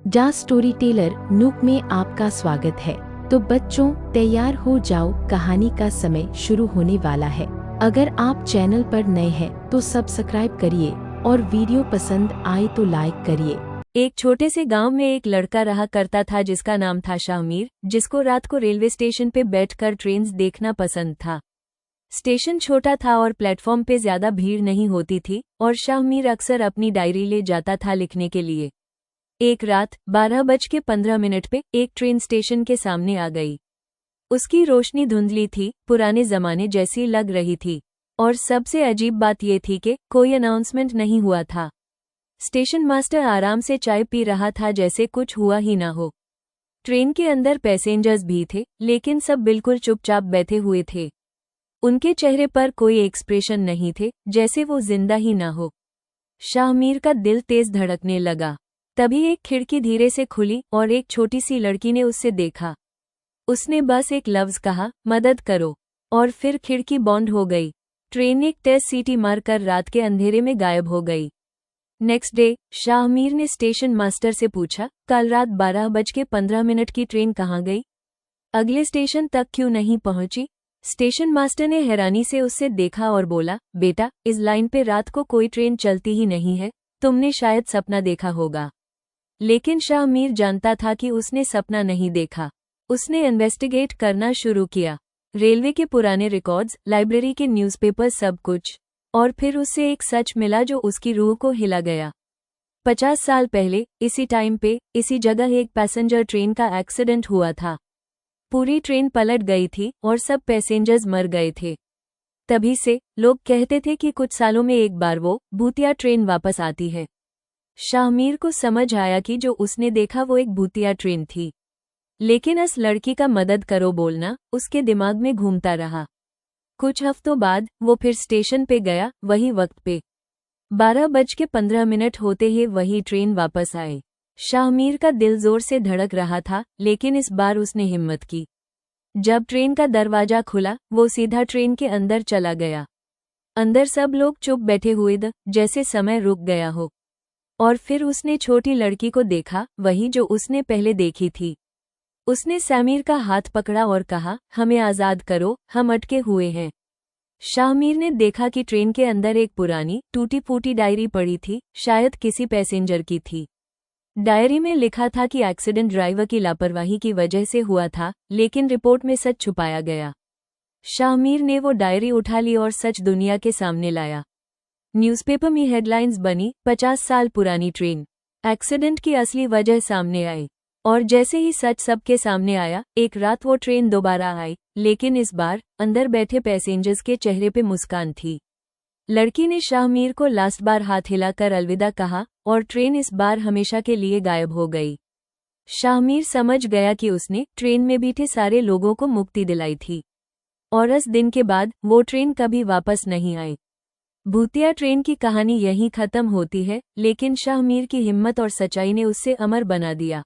जा story teller nook में आपका स्वागत है। तो बच्चों तैयार हो जाओ, कहानी का समय शुरू होने वाला है। अगर आप चैनल पर नए हैं तो सब्सक्राइब करिए और वीडियो पसंद आए तो लाइक करिए। एक छोटे से गांव में एक लड़का रहा करता था जिसका नाम था शाहमीर, जिसको रात को रेलवे स्टेशन पे बैठकर ट्रेन्स देखना पसंद था। स्टेशन छोटा था और प्लेटफॉर्म पे ज्यादा भीड़ नहीं होती थी और शाहमीर अक्सर अपनी डायरी ले जाता था लिखने के लिए। एक रात 12:15 पे एक ट्रेन स्टेशन के सामने आ गई। उसकी रोशनी धुंधली थी, पुराने जमाने जैसी लग रही थी, और सबसे अजीब बात ये थी कि कोई अनाउंसमेंट नहीं हुआ था। स्टेशन मास्टर आराम से चाय पी रहा था जैसे कुछ हुआ ही ना हो। ट्रेन के अंदर पैसेंजर्स भी थे, लेकिन सब बिल्कुल चुपचाप बैठे हुए थे। उनके चेहरे पर कोई एक्सप्रेशन नहीं थे, जैसे वो जिंदा ही ना हो। शाहमीर का दिल तेज धड़कने लगा। तभी एक खिड़की धीरे से खुली और एक छोटी सी लड़की ने उससे देखा। उसने बस एक लफ्ज कहा, मदद करो, और फिर खिड़की बंद हो गई। ट्रेन एक तेज सीटी मारकर रात के अंधेरे में गायब हो गई। नेक्स्ट डे शाहमीर ने स्टेशन मास्टर से पूछा, कल रात 12:15 की ट्रेन कहाँ गई? अगले स्टेशन तक क्यों नहीं पहुंची? स्टेशन मास्टर ने हैरानी से उससे देखा और बोला, बेटा, इस लाइन पे रात को कोई ट्रेन चलती ही नहीं है, तुमने शायद सपना देखा होगा। लेकिन शाहमीर जानता था कि उसने सपना नहीं देखा। उसने इन्वेस्टिगेट करना शुरू किया, रेलवे के पुराने रिकॉर्ड्स, लाइब्रेरी के न्यूज़पेपर, सब कुछ। और फिर उससे एक सच मिला जो उसकी रूह को हिला गया। 50 साल पहले इसी टाइम पे इसी जगह एक पैसेंजर ट्रेन का एक्सीडेंट हुआ था। पूरी ट्रेन पलट गई थी और सब पैसेंजर्स मर गए थे। तभी से लोग कहते थे कि कुछ सालों में एक बार वो भूतिया ट्रेन वापस आती है। शाहमीर को समझ आया कि जो उसने देखा वो एक भूतिया ट्रेन थी, लेकिन उस लड़की का मदद करो बोलना उसके दिमाग में घूमता रहा। कुछ हफ्तों बाद वो फिर स्टेशन पे गया, वही वक्त पे। 12:15 होते ही वही ट्रेन वापस आए। शाहमीर का दिल जोर से धड़क रहा था, लेकिन इस बार उसने हिम्मत की। जब ट्रेन का दरवाजा खुला, वो सीधा ट्रेन के अंदर चला गया। अंदर सब लोग चुप बैठे हुए थे, जैसे समय रुक गया हो। और फिर उसने छोटी लड़की को देखा, वही जो उसने पहले देखी थी। उसने शाहमीर का हाथ पकड़ा और कहा, हमें आज़ाद करो, हम अटके हुए हैं। शाहमीर ने देखा कि ट्रेन के अंदर एक पुरानी टूटी फूटी डायरी पड़ी थी, शायद किसी पैसेंजर की थी। डायरी में लिखा था कि एक्सीडेंट ड्राइवर की लापरवाही की वजह से हुआ था, लेकिन रिपोर्ट में सच छुपाया गया। शाहमीर ने वो डायरी उठा ली और सच दुनिया के सामने लाया। न्यूज़पेपर में हेडलाइंस बनी, 50 साल पुरानी ट्रेन एक्सीडेंट की असली वजह सामने आई। और जैसे ही सच सबके सामने आया, एक रात वो ट्रेन दोबारा आई, लेकिन इस बार अंदर बैठे पैसेंजर्स के चेहरे पे मुस्कान थी। लड़की ने शाहमीर को लास्ट बार हाथ हिलाकर अलविदा कहा और ट्रेन इस बार हमेशा के लिए गायब हो गई। शाहमीर समझ गया कि उसने ट्रेन में बैठे सारे लोगों को मुक्ति दिलाई थी, और उस दिन के बाद वो ट्रेन कभी वापस नहीं आई। भूतिया ट्रेन की कहानी यहीं खत्म होती है, लेकिन शाहमीर की हिम्मत और सच्चाई ने उससे अमर बना दिया।